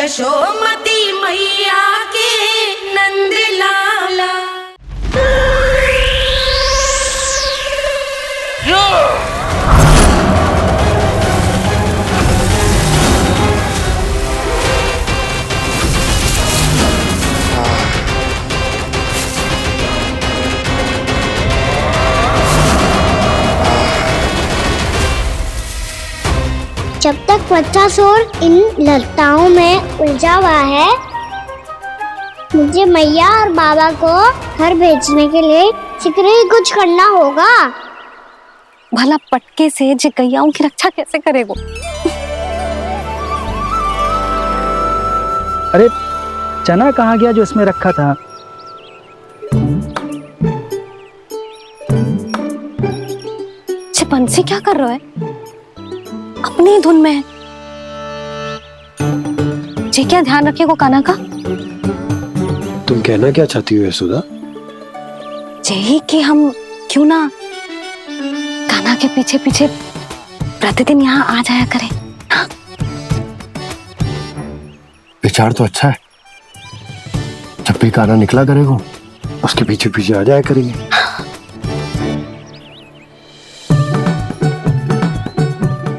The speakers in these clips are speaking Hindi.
यशोमती मैया के नंद लाला। जब तक बच्चासुर इन लताओं में उलझा हुआ है, मुझे मैया और बाबा को घर भेजने के लिए शीघ्र ही कुछ करना होगा। भला पटके से जिगैयाओं की रक्षा कैसे करेगो? अरे चना कहाँ गया जो इसमें रखा था? बंसी क्या कर रहा है? अपनी धुन में है। जी क्या ध्यान रखिएगो कान्हा का। तुम कहना क्या चाहती हो यशोदा? यही कि हम क्यों ना कान्हा के पीछे पीछे प्रतिदिन यहाँ आ जाया करें। हाँ? विचार तो अच्छा है। जब भी कान्हा निकला करेगा उसके पीछे पीछे आ जाया करेंगे।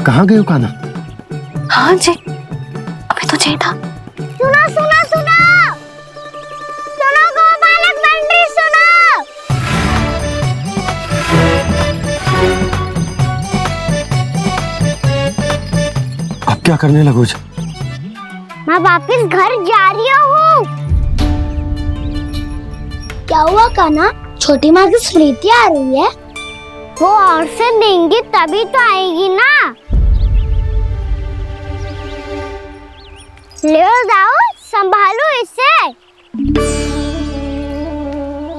कहाँ गए हो कान्हा? हाँ जी, अभी तो चाहिए था। सुनो सुनो सुनो सुनो गोपालक बंटी सुनो। अब क्या करने लगोगे? मैं वापस घर जा रही हूँ। क्या हुआ कान्हा? छोटी माँ की स्मृति आ रही है। वो और से देंगी तभी तो आएगी ना। ले जाओ, संभालो इसे।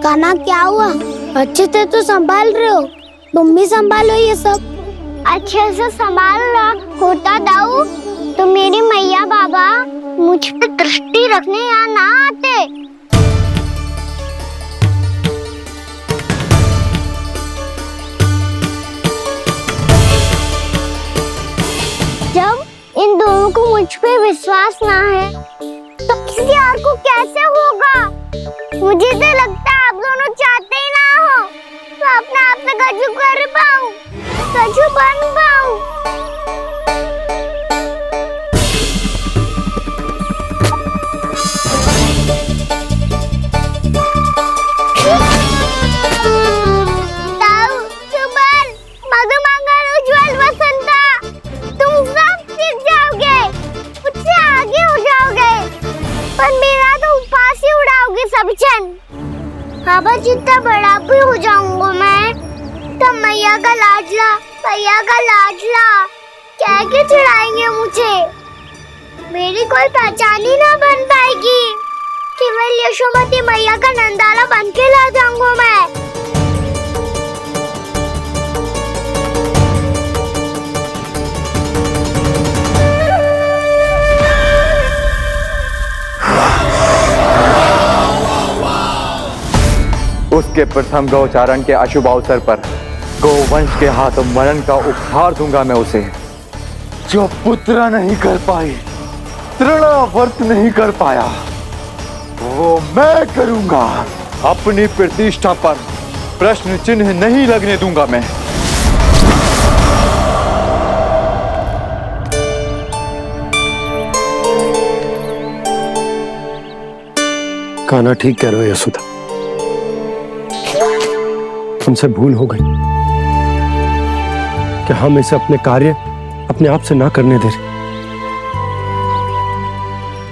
कान्हा क्या हुआ? अच्छे से तो संभाल रहे हो, तुम भी संभालो ये सब। अच्छे से संभाल रहा होता दाऊ तो मेरी मैया बाबा मुझ पे दृष्टि रखने यहाँ ना आते। जब इन दोनों को मुझ पे विश्वास ना है तो किसी और को कैसे होगा? मुझे तो लगता है आप दोनों चाहते ही ना हो तो अपने आप से गजू कर पाऊं, गजू बन पाऊं। बाबा जितना बड़ा भी हो जाऊंगा मैं तो मैया का लाडला, भैया का लाडला क्या क्या चिढ़ाएंगे मुझे। मेरी कोई पहचान ही ना बन पाएगी। केवल यशोमती मैया का नंदाला बन के ला जाऊंगा मैं। उसके प्रथम गौचारण के अशुभ अवसर पर गोवंश के हाथों मरण का उपहार दूंगा मैं उसे। जो पुत्र नहीं कर पाई, तृणावर्त नहीं कर पाया, वो मैं करूंगा। अपनी प्रतिष्ठा पर प्रश्न चिन्ह नहीं लगने दूंगा मैं। कान्हा ठीक कह रहे हो यशोदा, तुमसे भूल हो गई कि हम इसे अपने कार्य अपने आप से ना करने दे रहे,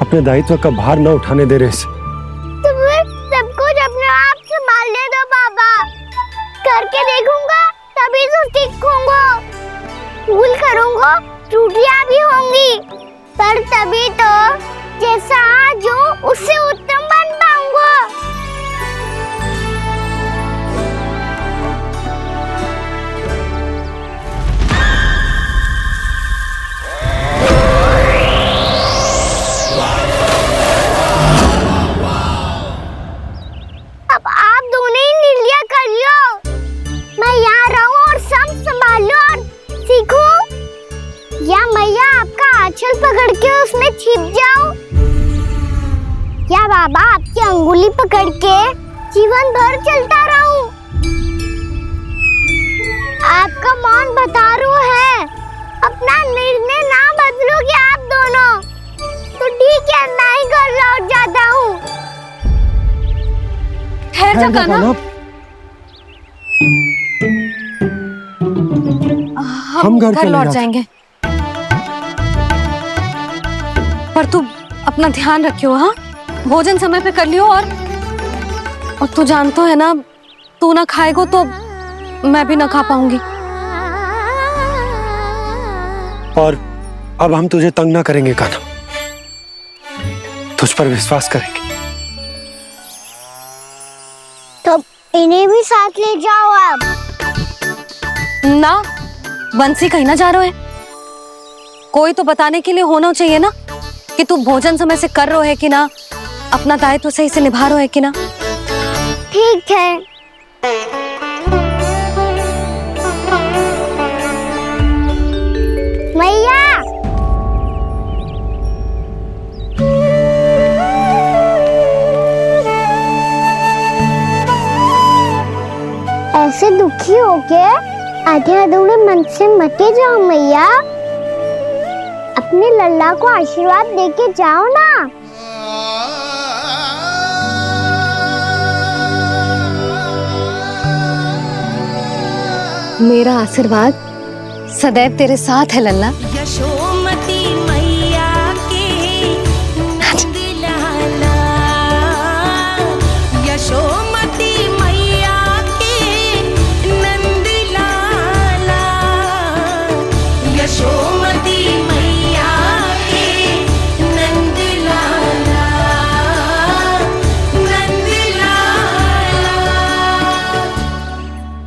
अपने दायित्व का भार ना उठाने दे रहे इसे। तुम सब कुछ अपने आप से संभालने दो बाबा, करके देखूंगा तभी तो सीखूंगा। भूल करूंगा, त्रुटियां भी होंगी, पर तभी तो जैसा आज हूं उससे उत्तम बन पाऊंगा। अब आप दोनों ही निर्णय कर लो। मैं यहाँ रहूं और सब संभालूं और सीखूं, या मैया आपका आंचल पकड़ के उसमें छिप जा। बाबा आपकी अंगुली पकड़ के जीवन भर चलता रहूं। आपका मौन बतारू है, अपना निर्णय ना बदलोगे आप दोनों तो ठीक है, मैं ही घर लौट जाता हूँ। ठहर जा कान्हा, हम घर लौट जाएंगे, पर तू अपना ध्यान रखियो। हाँ, भोजन समय पे कर लियो। और तू जानतो है ना, तू ना खाएगो तो मैं भी ना खा पाऊंगी। और अब हम तुझे तंग ना करेंगे कान्हा, तुझ पर विश्वास करेंगे। तो इन्हें भी साथ ले जाओ अब। ना, बंसी कहीं ना जा रहे है, कोई तो बताने के लिए होना चाहिए ना कि तू भोजन समय से कर रहा है कि ना, अपना दायित्व सही से निभा रहा है कि ना। ठीक है। मैया, ऐसे दुखी हो के आधे अधूरे मन से मत जाओ मैया, अपने लल्ला को आशीर्वाद देके जाओ ना। मेरा आशीर्वाद सदैव तेरे साथ है लल्ला। यशोमती मैया के नंद लाला, यशोमती मैया के नंद लाला, यशोमती मैया के नंद लाला, नंद लाला।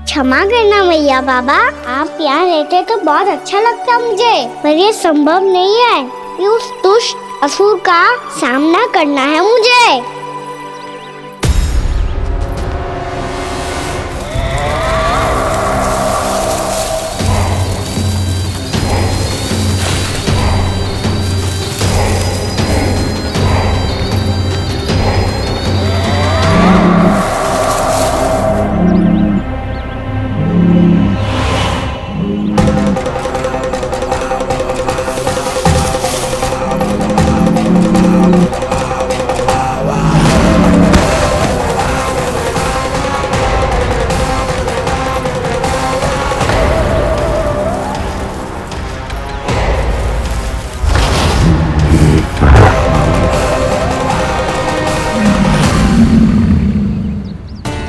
क्षमा करना मैया बाबा, आप यहाँ रहते तो बहुत अच्छा लगता मुझे, पर ये संभव नहीं है, ये उस दुष्ट असुर का सामना करना है मुझे।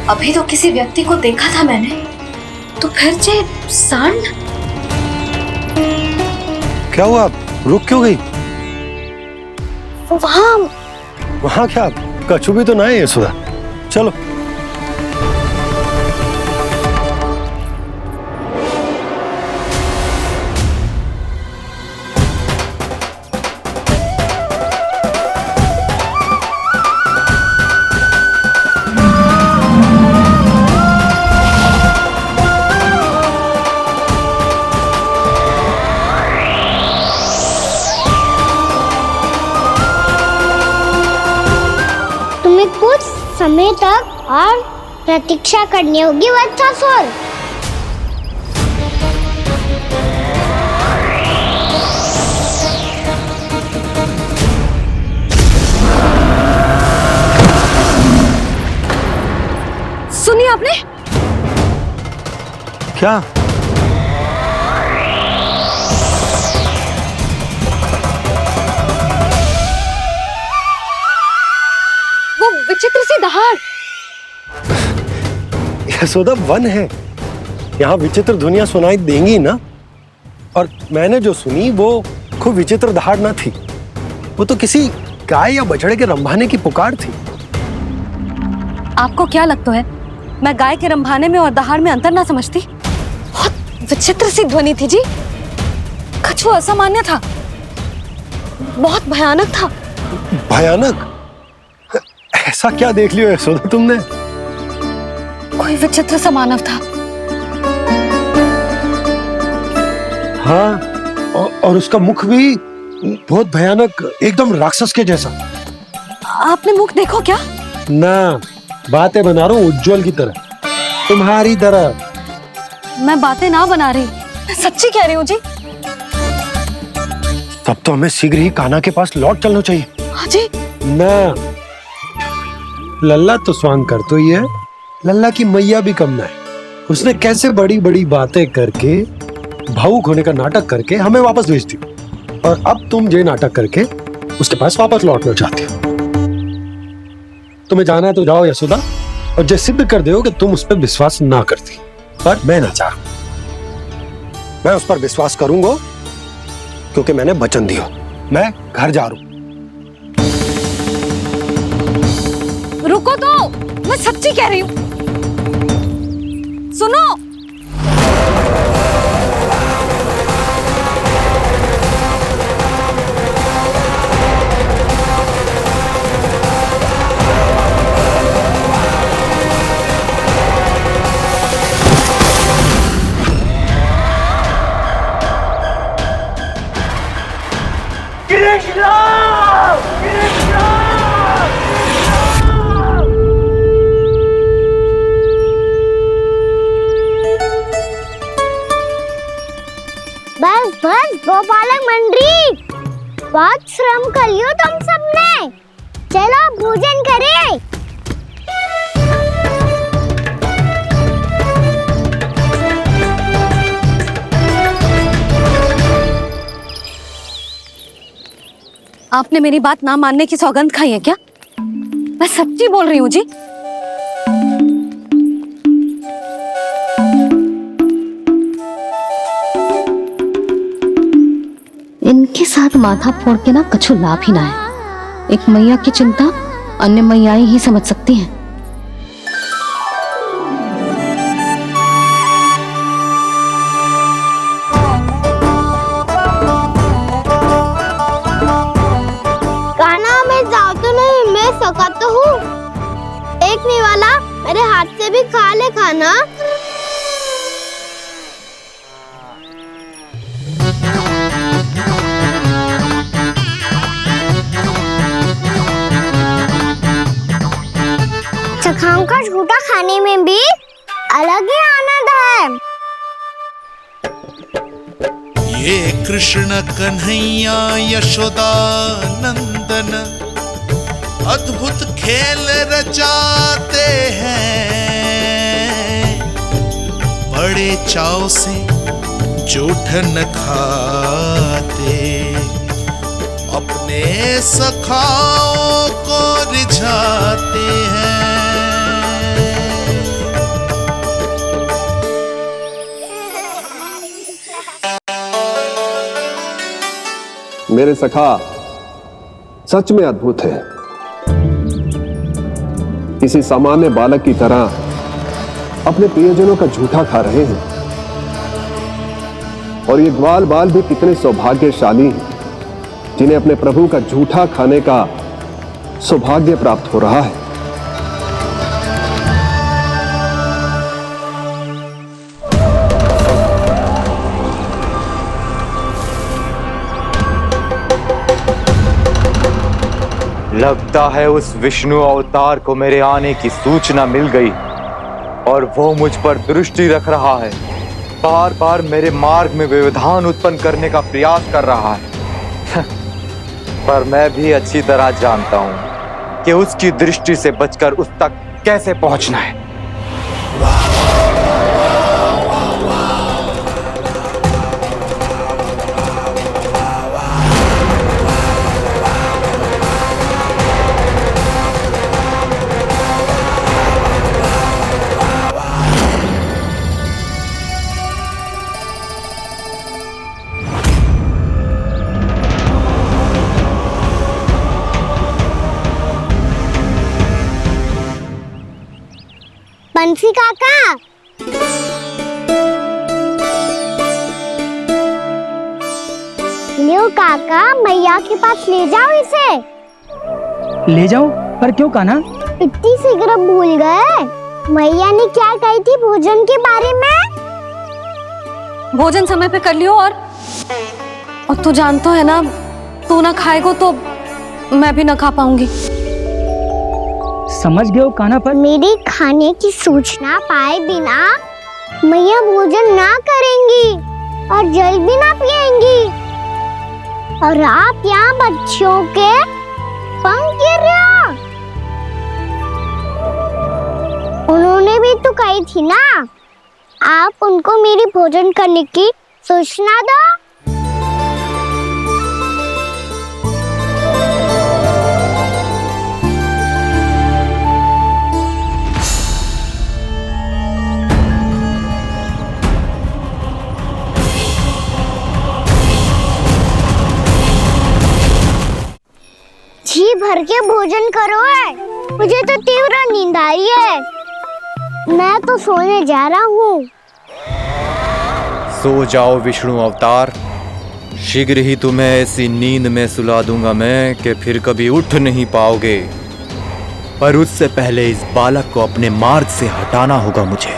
अभी तो किसी व्यक्ति को देखा था मैंने, तो फिर जे सांड। क्या हुआ, रुक क्यों गई? वहाँ क्या कछु भी तो ना है यशोदा, चलो। कुछ समय तक और प्रतीक्षा करनी होगी वत्सासुर। सुनिए आपने क्या? वो विचित्र सी दहाड़। यशोदा, वन है, यहाँ विचित्र ध्वनियां सुनाई देंगी ना। और मैंने जो सुनी वो खूब विचित्र दहाड़ ना थी, वो तो किसी गाय या बछड़े के रंभाने की पुकार थी। आपको क्या लगता है मैं गाय के रंभाने में और दहाड़ में अंतर ना समझती? बहुत विचित्र सी ध्वनि थी जी, कछु असामान्य था, बहुत भयानक था। भयानक? ऐसा क्या देख लियो यशोदा तुमने? कोई विचित्र सा मानव था। हाँ, और उसका मुख भी बहुत भयानक, एकदम राक्षस के जैसा। आपने मुख देखो क्या? ना, बातें बना रहा हूँ उज्जवल की तरह, तुम्हारी तरह। मैं बातें ना बना रही, मैं सच्ची कह रही हूँ जी। तब तो हमें शीघ्र ही कान्हा के पास लौट चलना चाहिए। हाँ जी। ना, लल्ला तो स्वांग कर तो ही है, लल्ला की मैया भी कम ना है। उसने कैसे बड़ी बड़ी बातें करके, भावुक होने का नाटक करके हमें वापस भेज दी, और अब तुम ये नाटक करके उसके पास वापस लौटना चाहती हो। तुम्हें जाना है तो जाओ यशोदा, और जो सिद्ध कर दो कि तुम उस पर विश्वास ना करती। पर मैं ना चाहूं, मैं उस पर विश्वास करूंगा क्योंकि मैंने वचन दिया। मैं घर जा रहा हूं। रुको तो, मैं सच्ची कह रही हूँ। सुनो, बस बस गोपालक मंडली, बहुत श्रम कर लियो तुम सबने। चलो भोजन करें। आपने मेरी बात ना मानने की सौगंध खाई है क्या? मैं सच्ची बोल रही हूँ जी। इनके साथ माथा फोड़ के ना कछु लाभ ही ना है। एक मैया की चिंता अन्य मैयाएं ही समझ सकती हैं। कान्हा मैं जाऊँ तो नहीं, मैं सका तो हूँ। एक नहीं वाला मेरे हाथ से भी खा ले खाना। चखाओं का झूठा खाने में भी अलग ही आनंद है। ये कृष्ण कन्हैया यशोदा नंदन अद्भुत खेल रचाते हैं, बड़े चाव से जूठन खाते, अपने सखाओं को रिझाते हैं। मेरे सखा सच में अद्भुत है। किसी सामान्य बालक की तरह अपने प्रियजनों का झूठा खा रहे हैं, और ये ग्वाल बाल भी कितने सौभाग्यशाली हैं जिन्हें अपने प्रभु का झूठा खाने का सौभाग्य प्राप्त हो रहा है। लगता है उस विष्णु अवतार को मेरे आने की सूचना मिल गई और वो मुझ पर दृष्टि रख रहा है। बार बार मेरे मार्ग में व्यवधान उत्पन्न करने का प्रयास कर रहा है। पर मैं भी अच्छी तरह जानता हूं कि उसकी दृष्टि से बचकर उस तक कैसे पहुंचना है। बंसी काका, लियो काका, मैया के पास ले जाओ इसे। ले जाओ? पर क्यों कान्हा? इतनी शीघ्र भूल गए? मैया ने क्या कही थी भोजन के बारे में? भोजन समय पे कर लियो, और तू जानता है ना, तू ना खाएगा तो मैं भी ना खा पाऊंगी। समझ गए हो कान्हा पर? मेरी खाने की सूचना पाए बिना मैया भोजन ना करेंगी और जल भी ना पिएंगी। और आप यहाँ बच्चों के पंख गिर रहे हो। उन्होंने भी तो कही थी ना, आप उनको मेरी भोजन करने की सूचना दो। जी भर के भोजन करो है, मुझे तो तीव्र नींद आ रही है। मैं तो सोने जा रहा हूँ। सो जाओ विष्णु अवतार, शीघ्र ही तुम्हें ऐसी नींद में सुला दूंगा मैं कि फिर कभी उठ नहीं पाओगे। पर उससे पहले इस बालक को अपने मार्ग से हटाना होगा मुझे।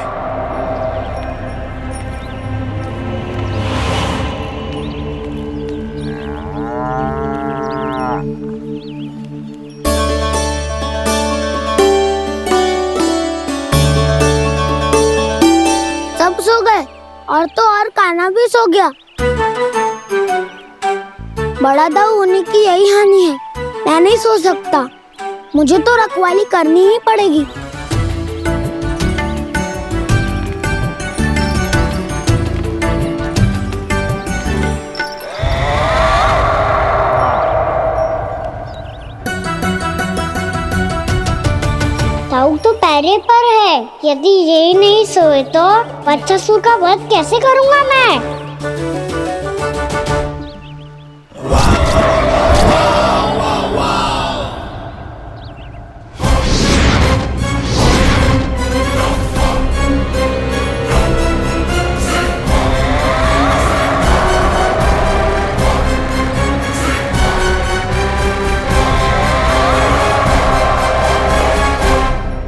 सब सो गए और तो और कान्हा भी सो गया। बड़ा दाऊ होने की यही हानि है, मैं नहीं सो सकता। मुझे तो रखवाली करनी ही पड़ेगी। ताऊ तो पैरे पर है, यदि ये नहीं सोए तो बच्चासुर का वध कैसे करूंगा मैं?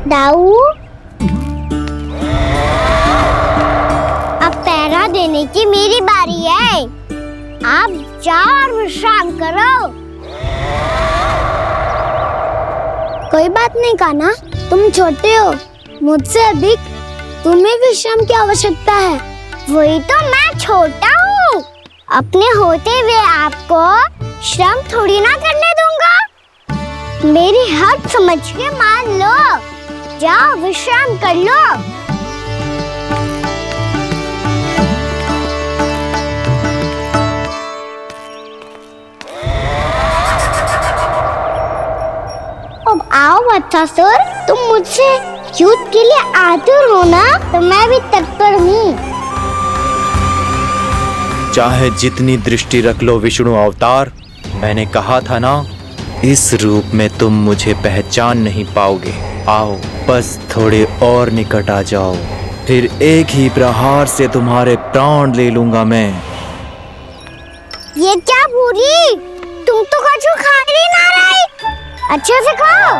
दाऊ, अब पहरा देने की मेरी बारी है। आप जाओ और विश्राम करो। कोई बात नहीं कान्हा, तुम छोटे हो, मुझसे अधिक तुम्हें विश्राम की आवश्यकता है। वही तो मैं छोटा हूँ, अपने होते हुए आपको श्रम थोड़ी ना करने दूंगा। मेरी हद समझ के मान लो, जाओ विश्राम कर लो। अब आओ बच्चासुर, तुम मुझसे युद्ध के लिए आतुर हो ना, तो मैं भी तत्पर हूँ। चाहे जितनी दृष्टि रख लो विष्णु अवतार, मैंने कहा था ना, इस रूप में तुम मुझे पहचान नहीं पाओगे। आओ बस थोड़े और निकट आ जाओ, फिर एक ही प्रहार से तुम्हारे प्राण ले लूंगा मैं। ये क्या भूरी, तुम तो कछु खा ही ना रही, अच्छे से खाओ।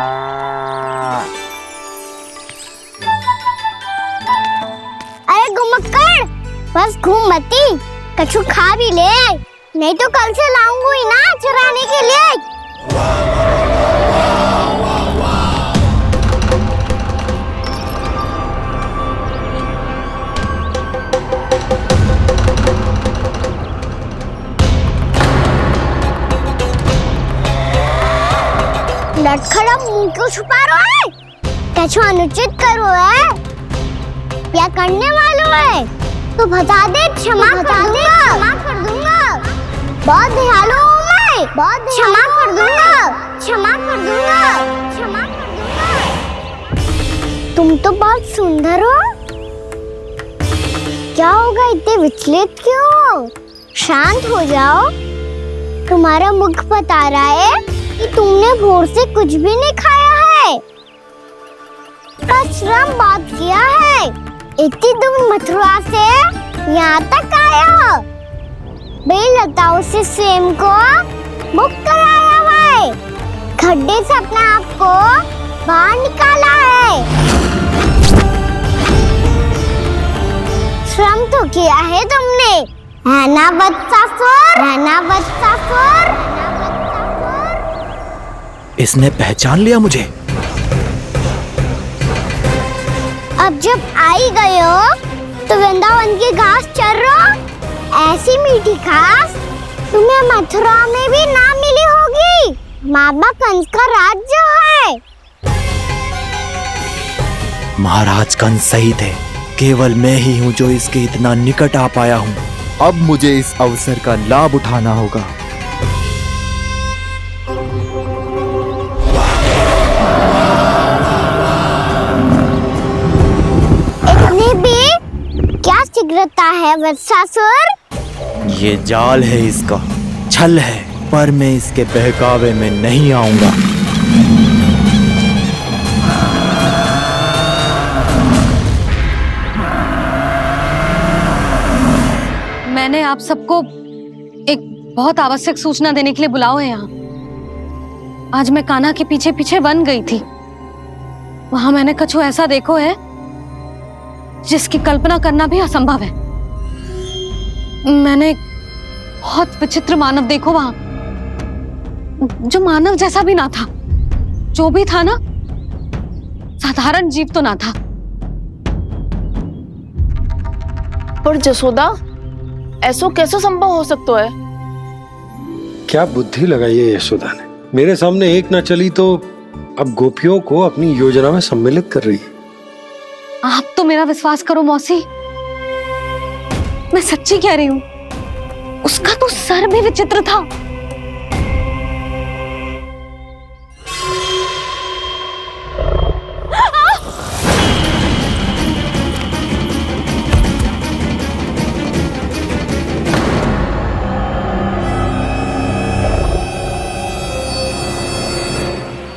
अरे घुमक्कड़, बस घूम मती, कछु खा भी ले, नहीं तो कल से लाऊंगी ना चराने के लिए। लटखड़ा मुंह क्यों छुपा रहा है? कछु अनुचित करो है या करने वालों है तो बता दे, क्षमा कर दूंगा। बहुत दयालु हूँ मैं, बहुत क्षमा कर दूंगा। तुम तो बहुत सुंदर हो, क्या होगा इतने विचलित क्यों हो? शांत हो जाओ, तुम्हारा मुख बता रहा है कि तुमने भोर से कुछ भी नहीं खाया है, श्रम बात किया है, इतनी दूर मथुरा से यहाँ तक आया हो, बेलताओं से स्वयं को मुक्त कराया हुआ है, खड्डे से अपने आप को बाहर निकाला है। श्रम तो किया है तुमने, है ना बच्चासुर? इसने पहचान लिया मुझे। अब जब आई गए हो तो वृंदावन की घास चर रहो। ऐसी मीठी घास तुम्हें मथुरा में भी ना मिली होगी। बाबा कंस का राज्य है। महाराज कंस सही थे, केवल मैं ही हूँ जो इसके इतना निकट आ पाया हूँ। अब मुझे इस अवसर का लाभ उठाना होगा। इतनी भी क्या शीघ्रता है वत्सासुर? ये जाल है इसका, छल है, पर मैं इसके बहकावे में नहीं आऊंगा। मैंने आप सबको एक बहुत आवश्यक सूचना देने के लिए बुलाओ है यहाँ। आज मैं कान्हा के पीछे पीछे वन गई थी। वहां मैंने कछु ऐसा देखो है जिसकी कल्पना करना भी असंभव है। मैंने बहुत विचित्र मानव देखो वहां, जो मानव जैसा भी ना था। जो भी था ना, साधारण जीव तो ना था। पर जसोदा, ऐसो कैसे संभव हो सकता है? क्या बुद्धि लगाई है यशोदा ने। मेरे सामने एक ना चली तो अब गोपियों को अपनी योजना में सम्मिलित कर रही है। आप तो मेरा विश्वास करो मौसी, मैं सच्ची कह रही हूं। उसका तो सर भी विचित्र था।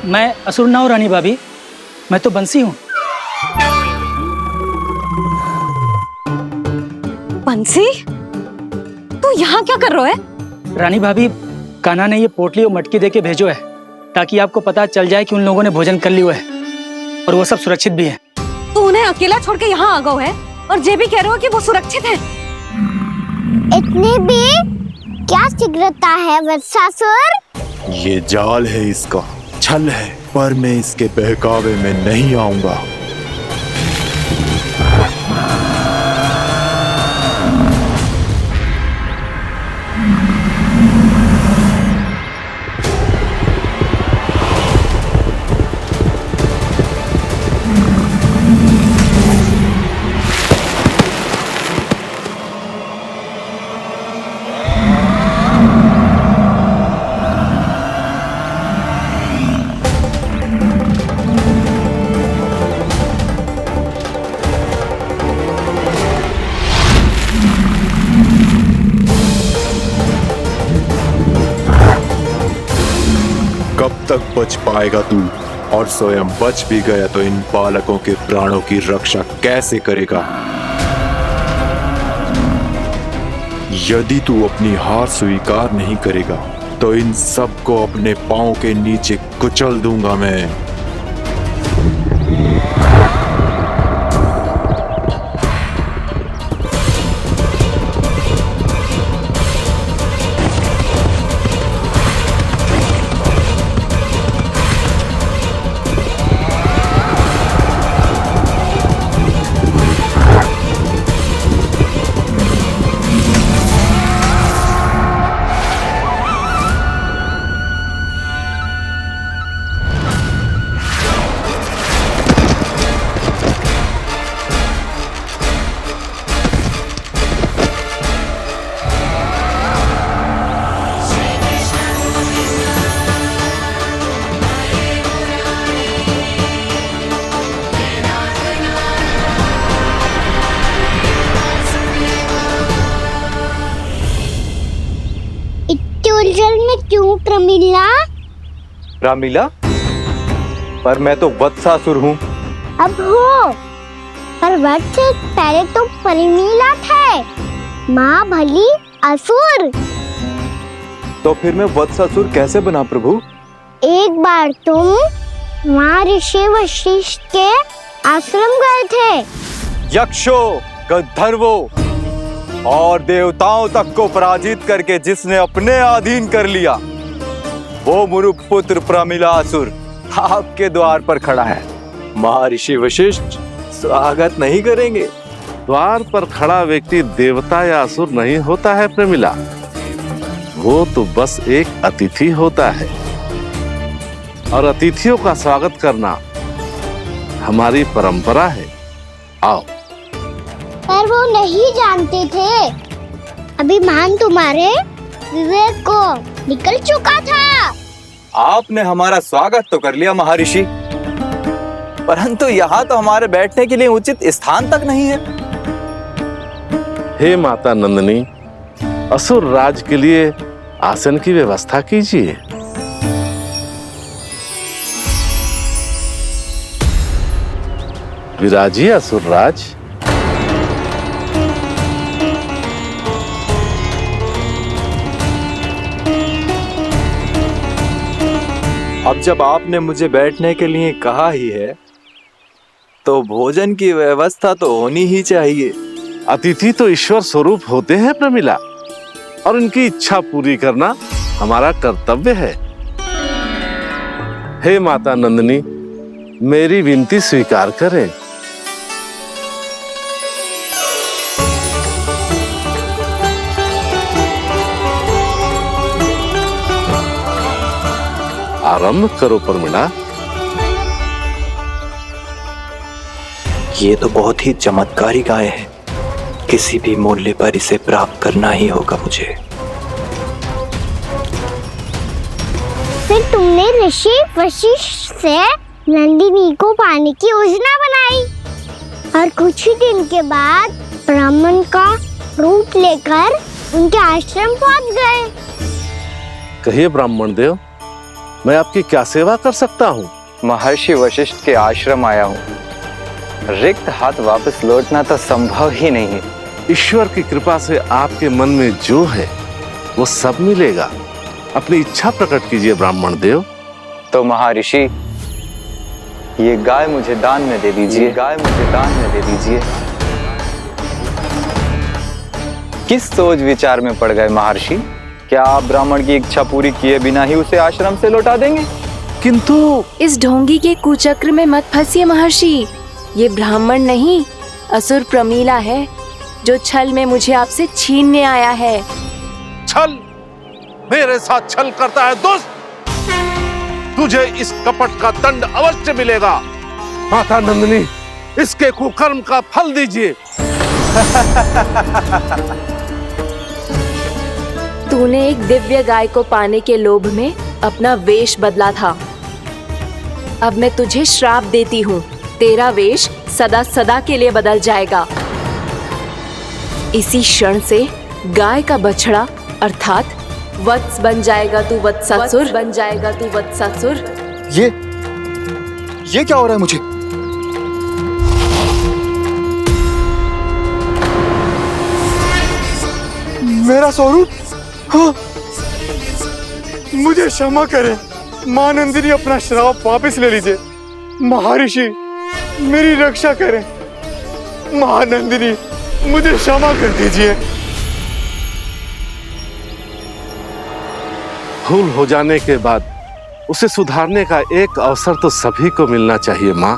मैं असुर ना हूँ रानी भाभी, मैं तो बंसी हूँ। बंसी, तू यहाँ क्या कर रहा है? रानी भाभी, कान्हा ने ये पोटली और मटकी देके भेजो है ताकि आपको पता चल जाए कि उन लोगों ने भोजन कर लिया है और वो सब सुरक्षित भी है। तू उन्हें अकेला छोड़ के यहाँ आ गए है और ये भी कह रहे हो कि वो सुरक्षित है। इतनी भी क्या शीघ्रता है वत्सासुर? ये जाल है इसका, छल है, पर मैं इसके बहकावे में नहीं आऊंगा। कब तक बच पाएगा तू? और स्वयं बच भी गया तो इन बालकों के प्राणों की रक्षा कैसे करेगा? यदि तू अपनी हार स्वीकार नहीं करेगा तो इन सबको अपने पांव के नीचे कुचल दूंगा मैं। उलझन में क्यों प्रमिला? रामीला, पर मैं तो वत्सासुर हूँ। अब हो, पर वट से पहले तो परिमीला थे। माँ भली असुर। तो फिर मैं वत्सासुर कैसे बना प्रभु? एक बार तुम वहाँ ऋषि वशिष्ठ के आश्रम गए थे। यक्षो, गंधर्वों और देवताओं तक को पराजित करके जिसने अपने अधीन कर लिया, वो मुरुपुत्र प्रमिलासुर आपके द्वार पर खड़ा है। महर्षि वशिष्ठ स्वागत नहीं करेंगे? द्वार पर खड़ा व्यक्ति देवता या असुर नहीं होता है प्रेमिला, वो तो बस एक अतिथि होता है और अतिथियों का स्वागत करना हमारी परंपरा है। आओ। पर वो नहीं जानते थे, अभिमान तुम्हारे विवेक को निकल चुका था। आपने हमारा स्वागत तो कर लिया महर्षि, परंतु यहाँ तो हमारे बैठने के लिए उचित स्थान तक नहीं है। हे माता नंदिनी, असुर राज के लिए आसन की व्यवस्था कीजिए। विराजिए असुर राज। अब जब आपने मुझे बैठने के लिए कहा ही है, तो भोजन की व्यवस्था तो होनी ही चाहिए। अतिथि तो ईश्वर स्वरूप होते हैं प्रमिला, और उनकी इच्छा पूरी करना हमारा कर्तव्य है। हे माता नंदिनी, मेरी विनती स्वीकार करें। आरंभ करो प्रमिला। ये तो बहुत ही चमत्कारी गाय है, किसी भी मूल्य पर इसे प्राप्त करना ही होगा मुझे। फिर तुमने ऋषि वशिष्ठ से नंदिनी को पाने की योजना बनाई और कुछ ही दिन के बाद ब्राह्मण का रूप लेकर उनके आश्रम पहुंच गए। कहिए ब्राह्मण देव, मैं आपकी क्या सेवा कर सकता हूँ? महर्षि वशिष्ठ के आश्रम आया हूँ। रिक्त हाथ वापस लौटना तो संभव ही नहीं है। ईश्वर की कृपा से आपके मन में जो है वो सब मिलेगा। अपनी इच्छा प्रकट कीजिए ब्राह्मण देव। तो महर्षि, ये गाय मुझे दान में दे दीजिए। गाय मुझे दान में दे दीजिए। किस सोच विचार में पड़ गए महर्षि? क्या आप ब्राह्मण की इच्छा पूरी किए बिना ही उसे आश्रम से लौटा देंगे? किंतु इस ढोंगी के कुचक्र में मत फंसिए महर्षि। ये ब्राह्मण नहीं, असुर प्रमीला है, जो छल में मुझे आपसे छीनने आया है। छल? मेरे साथ छल करता है दुष्ट? तुझे इस कपट का दंड अवश्य मिलेगा। माता नंदिनी, इसके कुकर्म का फल दीजिए। तूने एक दिव्य गाय को पाने के लोभ में अपना वेश बदला था। अब मैं तुझे श्राप देती हूँ, तेरा वेश सदा सदा के लिए बदल जाएगा। इसी क्षण से गाय का बछड़ा अर्थात वत्स बन जाएगा तू वत्सासुर, बन जाएगा तू वत्सासुर। ये क्या हो रहा है मुझे? मेरा स्वरूप? हाँ। मुझे क्षमा करें मां नंदिनी, अपना श्राप वापस ले लीजिए। महर्षि, मेरी रक्षा करें। मां नंदिनी, मुझे क्षमा कर दीजिए। भूल हो जाने के बाद उसे सुधारने का एक अवसर तो सभी को मिलना चाहिए माँ।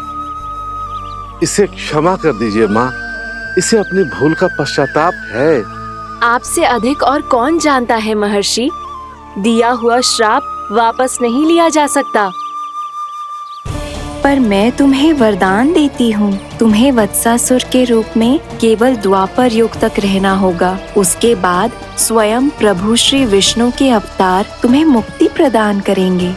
इसे क्षमा कर दीजिए माँ, इसे अपनी भूल का पश्चाताप है। आपसे अधिक और कौन जानता है महर्षि, दिया हुआ श्राप वापस नहीं लिया जा सकता। पर मैं तुम्हें वरदान देती हूँ, तुम्हें वत्सासुर के रूप में केवल द्वापर युग तक रहना होगा। उसके बाद स्वयं प्रभु श्री विष्णु के अवतार तुम्हें मुक्ति प्रदान करेंगे।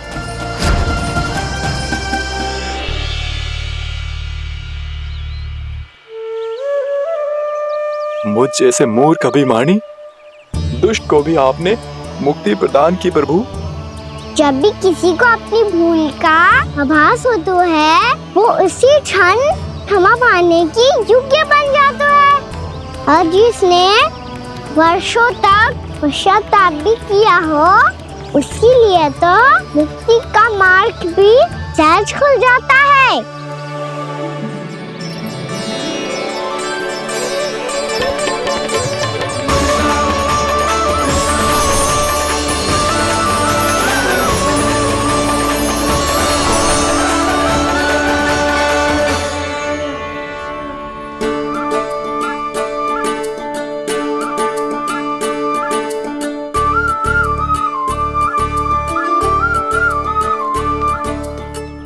मुझ जैसे मूर्ख अभिमानी दुष्ट को भी आपने मुक्ति प्रदान की प्रभु। जब भी किसी को अपनी भूल का आभास होता है, वो उसी क्षण क्षमा पाने की योग्य बन जाता है। और जिसने वर्षों तक पश्चाताप भी किया हो, उसके लिए तो मुक्ति का मार्ग भी सहज खुल जाता है।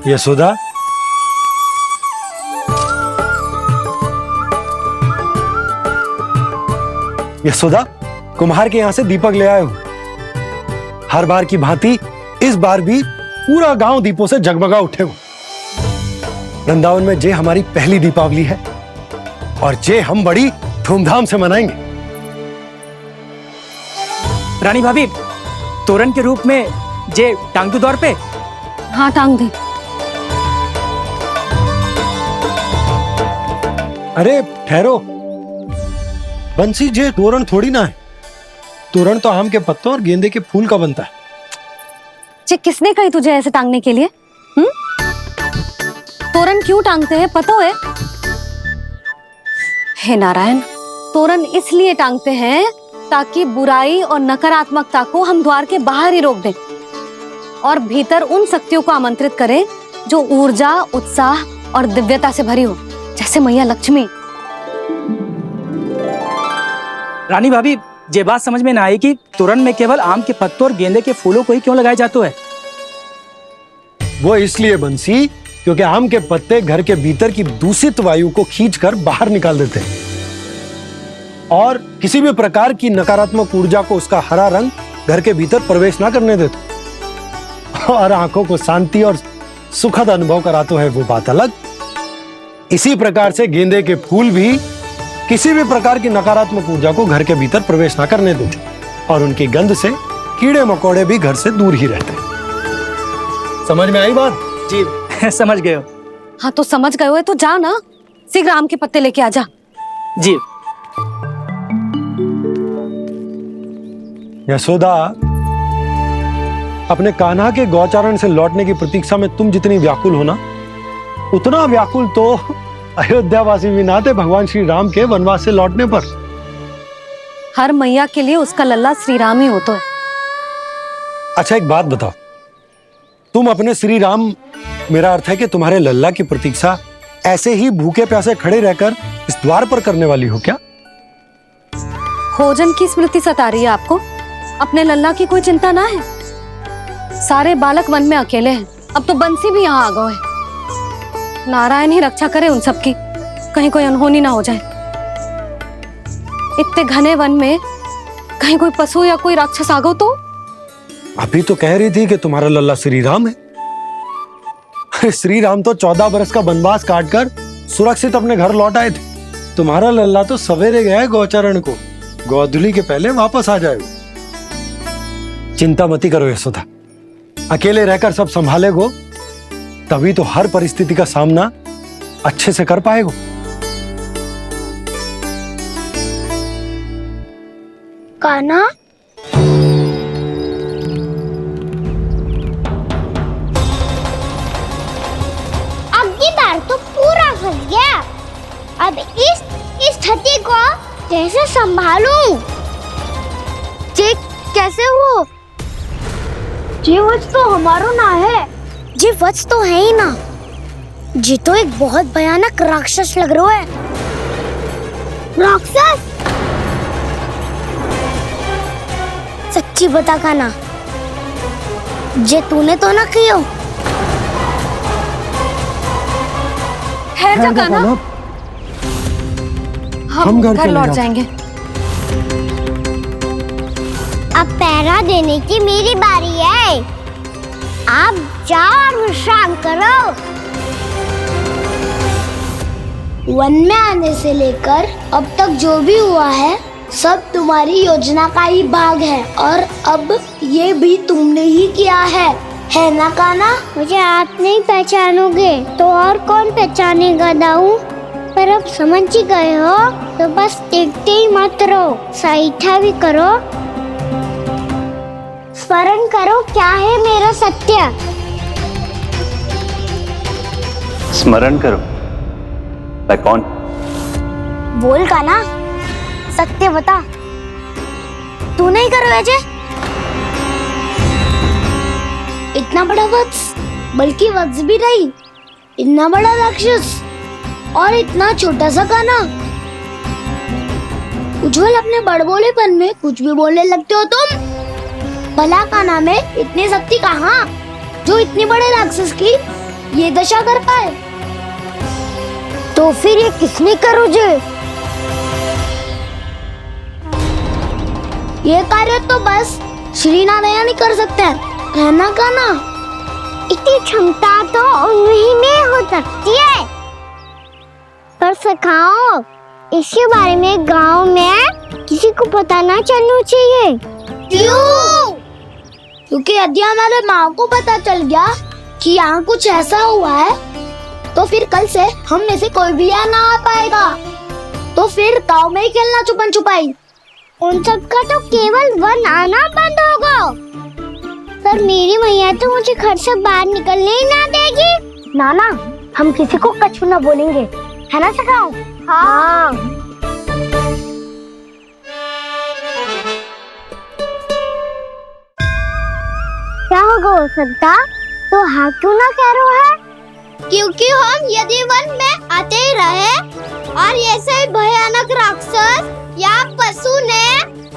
यशोदा, यशोदा, कुम्हार के यहां से दीपक ले आया हूं। हर बार की भांति इस बार भी पूरा गांव दीपों से जगमगा उठे हो। वृंदावन में जे हमारी पहली दीपावली है और जे हम बड़ी धूमधाम से मनाएंगे। रानी भाभी, तोरण के रूप में जे टांग दो दौर पे। हाँ, टांग दे। अरे ठहरो, बंसी, जे तोरण थोड़ी ना है। तोरण तो आम के पत्तों और गेंदे के फूल का बनता है। किसने कही तुझे ऐसे टांगने के लिए? तोरण क्यों टांगते हैं पता है? हे नारायण, तोरण इसलिए टांगते हैं ताकि बुराई और नकारात्मकता को हम द्वार के बाहर ही रोक दें और भीतर उन शक्तियों को आमंत्रित करें जो ऊर्जा, उत्साह और दिव्यता से भरी हो, जैसे मैया लक्ष्मी। रानी भाभी, ये बात समझ में ना आई कि तोरण में केवल आम के पत्तों और गेंदे के फूलों को ही क्यों लगाया जाता है? वो इसलिए बंसी, क्योंकि आम के पत्ते घर के भीतर की दूषित वायु को खींचकर बाहर निकाल देते हैं और किसी भी प्रकार की नकारात्मक ऊर्जा को उसका हरा रंग घर के भीतर प्रवेश ना करने देते और आंखों को शांति और सुखद अनुभव कराते हैं, वो बात अलग। इसी प्रकार से गेंदे के फूल भी किसी भी प्रकार की नकारात्मक ऊर्जा को घर के भीतर प्रवेश ना करने देते और उनकी गंध से कीड़े मकोड़े भी घर से दूर ही रहते। समझ में आई बात? जी समझ गए हो। हाँ, तो समझ गए हो तो जा ना, शीघ्र आम के पत्ते लेके आ जा। जी। यशोदा, अपने कान्हा के गौचारण से लौटने की प्रतीक्षा में तुम जितनी व्याकुल हो ना, उतना व्याकुल तो अयोध्यावासी भी ना थे भगवान श्री राम के वनवास से लौटने पर। हर मैया के लिए उसका लल्ला श्री राम ही होता है। अच्छा, एक बात बताओ, तुम अपने श्री राम, मेरा अर्थ है कि तुम्हारे लल्ला की प्रतीक्षा ऐसे ही भूखे प्यासे खड़े रहकर इस द्वार पर करने वाली हो क्या? भोजन की स्मृति सता रही है आपको? अपने लल्ला की कोई चिंता ना है। सारे बालक वन में अकेले हैं, अब तो बंसी भी यहाँ आ गए है। नारायण ही रक्षा करे उन सबकी, कहीं कोई अनहोनी ना हो जाए। इतने घने वन में कहीं कोई पशु या कोई राक्षस आ गो तो? अभी तो कह रही थी कि तुम्हारा लल्ला श्री राम है। अरे श्री राम तो 14 बरस का वनवास काटकर सुरक्षित अपने घर लौट आए थे। तुम्हारा लल्ला तो सवेरे गया है गौचरण को, गोधूली के पहले वापस आ जाएगा। चिंता मती करो यशोदा, अकेले रहकर सब संभालेगो तभी तो हर परिस्थिति का सामना अच्छे से कर पाएगो। कान्हा, अब की बार तो पूरा फंस गया। अब इस स्थिति को कैसे संभालूं? जे कैसे हो? जे वच तो हमारो ना है। जे वच तो है ही ना। जी तो एक बहुत भयानक राक्षस लग रहा है। राक्षस? सच्ची बता कान्हा, जे तूने तो ना कियो? ठहर जा कान्हा, हम घर लौट जाएंगे। अब पहरा देने की मेरी बारी है। आप जाओ और विश्राम करो। वन में आने से लेकर अब तक जो भी हुआ है सब तुम्हारी योजना का ही भाग है और अब ये भी तुमने ही किया है ना कान्हा? मुझे आप नहीं पहचानोगे तो और कौन पहचानेगा दाऊ? पर अब समझ ही गए हो तो बस देखते ही मत रहो, सईठा भी करो, स्मरण करो क्या है मेरा सत्य। स्मरण करो? मैं कौन? बोल कान्हा, सत्य बता। तू नहीं करो अजय? इतना बड़ा वत्स, बल्कि वत्स भी नहीं, इतना बड़ा राक्षस और इतना छोटा सा कान्हा। उज्जवल, अपने बड़बोलेपन में कुछ भी बोलने लगते हो तुम। भला कान्हा में इतनी शक्ति कहाँ? जो इतने बड़े राक्षस की ये दशा कर पाए। तो फिर ये किसने करो जे? ये कार्य तो बस श्री नारायण ही कर सकते हैं, है ना कान्हा? इतनी क्षमता तो उन्हीं में हो सकती है। पर सखाओ, इसके बारे में गांव में किसी को पता ना चलना चाहिए। क्यों? क्योंकि यदि हमारे माँ को पता चल गया कि यहाँ कुछ ऐसा हुआ है, तो फिर कल से हम में से कोई भी यहाँ ना आ पाएगा। तो फिर गांव में ही खेलना छुपन छुपाई। उन सबका तो केवल वन आना बंद होगा। पर मेरी मैया तो मुझे घर से बाहर निकलने ही ना देगी। नाना, हम किसी को कछु ना बोलेंगे, है ना सखाओ? हाँ। क्या होगा हो सकता? तो हाँ क्यों ना कह रहा है? क्योंकि हम यदि वन में आते ही रहे और ऐसे भयानक राक्षस या पशु ने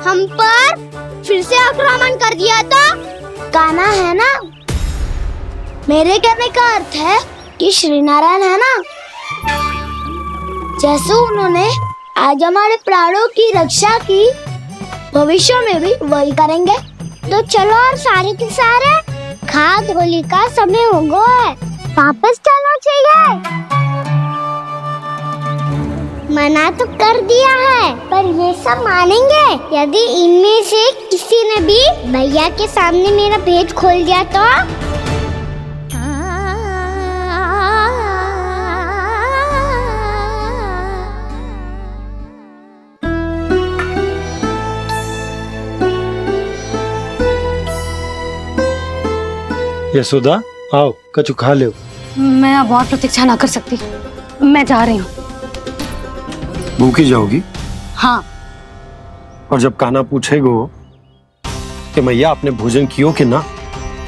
हम पर फिर से आक्रमण कर दिया तो कान्हा, है ना? मेरे कहने का अर्थ है कि श्री नारायण है ना, जैसे उन्होंने आज हमारे प्राणों की रक्षा की, भविष्य में भी वही करेंगे। तो चलो और सारे के सारे खाद होली का समय हो गया है, वापस चलना चाहिए। मना तो कर दिया है, पर ये सब मानेंगे यदि इनमें से किसी ने भी भैया के सामने मेरा भेद खोल दिया तो? यशोदा, आओ कछु खा लो। मैं अब और प्रतीक्षा ना कर सकती, मैं जा रही हूँ। भूखी जाओगी? हाँ। और जब कान्हा पूछेगो कि मैया आपने भोजन कियो कि ना,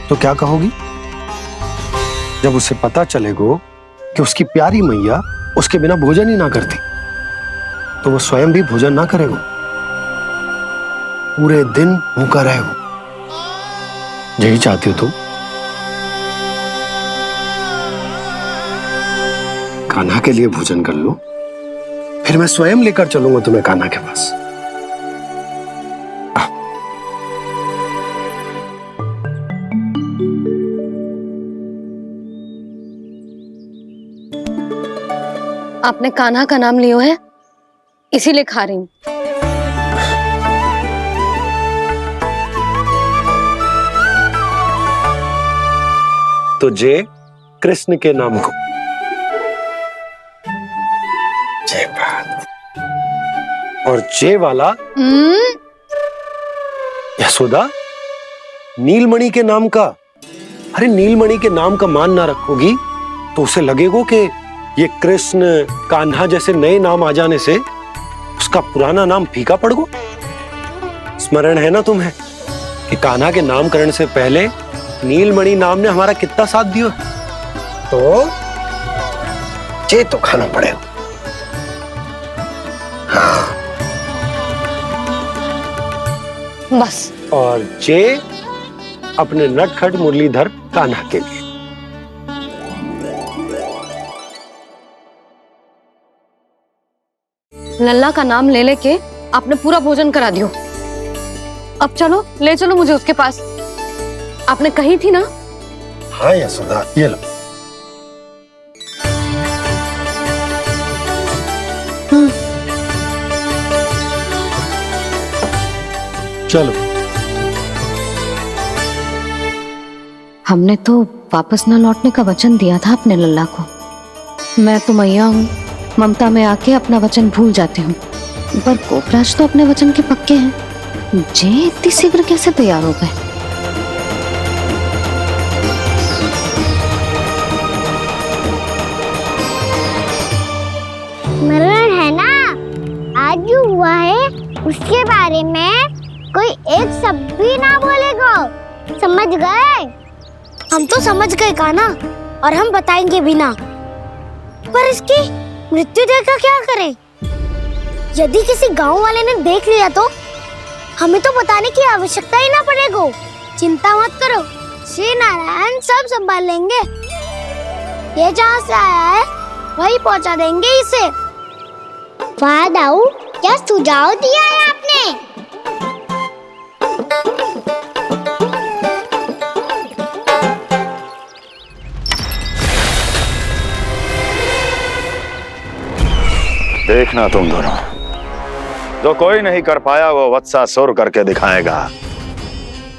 तो क्या कहोगी? जब उसे पता चलेगो कि उसकी प्यारी मैया उसके बिना भोजन ही ना करती, तो वो स्वयं भी भोजन ना करेगो, पूरे दिन भूखा रहेगो। यही चाहती हो तुम? कान्हा के लिए भोजन कर लो, फिर मैं स्वयं लेकर चलूंगा तुम्हें कान्हा के पास। आपने कान्हा का नाम लियो है, इसीलिए खा रही हूँ। तो जय कृष्ण के नाम को। जय बात। और जय वाला यशोदा, नीलमणि के नाम का। अरे नीलमणि के नाम का मान ना रखोगी तो उसे लगेगा कि ये कृष्ण कान्हा जैसे नए नाम आ जाने से उसका पुराना नाम फीका पड़ गो। स्मरण है ना तुम्हें कि कान्हा के नामकरण से पहले नीलमणि नाम ने हमारा कितना साथ दिया? तो जे तो खाना पड़ेगा। हाँ। बस। और जे अपने नटखट मुरलीधर कान्हा के लिए। लल्ला का नाम ले लेके आपने पूरा भोजन करा दियो। अब चलो, ले चलो मुझे उसके पास। आपने कही थी ना? हाँ यशोदा, ये लो। चलो। हमने तो वापस न लौटने का वचन दिया था अपने लल्ला को। मैं तो मैया हूँ, ममता में आके अपना वचन भूल जाती हूँ, पर गोपराज तो अपने वचन के पक्के हैं। जे इतनी शीघ्र कैसे तैयार हो गए? मरण है ना, आज जो हुआ है उसके बारे में कोई एक शब्द भी ना बोलेगा। समझ गए? हम तो समझ गए कान्हा, और हम बताएंगे भी ना। पर इसकी मृत्यु देखकर क्या करें? यदि किसी गांव वाले ने देख लिया तो हमें तो बताने की आवश्यकता ही ना पड़ेगा। चिंता मत करो, श्री नारायण सब संभाल लेंगे। ये जहाँ से आया है वही पहुँचा देंगे इसे। वाह दाऊ, क्या सुझाव दिया है आपने। देखना तुम दोनों, जो कोई नहीं कर पाया वो वत्सासुर करके दिखाएगा।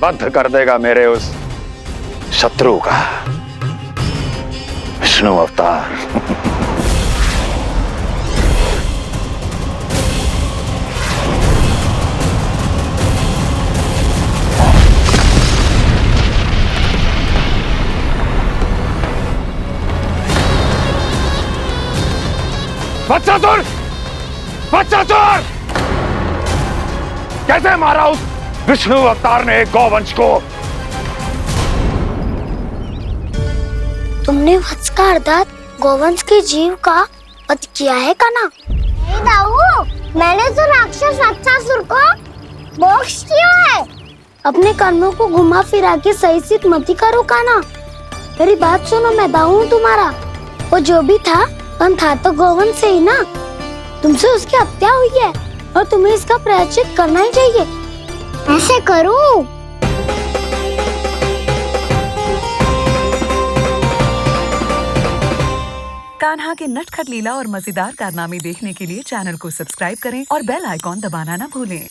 बद्ध कर देगा मेरे उस शत्रु का विष्णु अवतार। वत्सासुर! वत्सासुर! कैसे मारा उस विष्णु अवतार ने गौवंश को? तुमने वत्स का अर्थात गौवंश के जीव का वध किया है कान्हा? नहीं दाऊ, मैंने तो राक्षस वत्सासुर को मोक्ष किया है। अपने कर्मों को घुमा फिरा के सही सिद्ध मत करो कान्हा। मेरी बात सुनो, मैं दाऊ हूँ तुम्हारा। वो जो भी था था तो गौवंश से ही ना। तुमसे उसकी हत्या हुई है और तुम्हें इसका प्रायश्चित करना ही चाहिए। ऐसे करूं? कान्हा के नटखट लीला और मजेदार कारनामे देखने के लिए चैनल को सब्सक्राइब करें और बेल आइकॉन दबाना ना भूलें।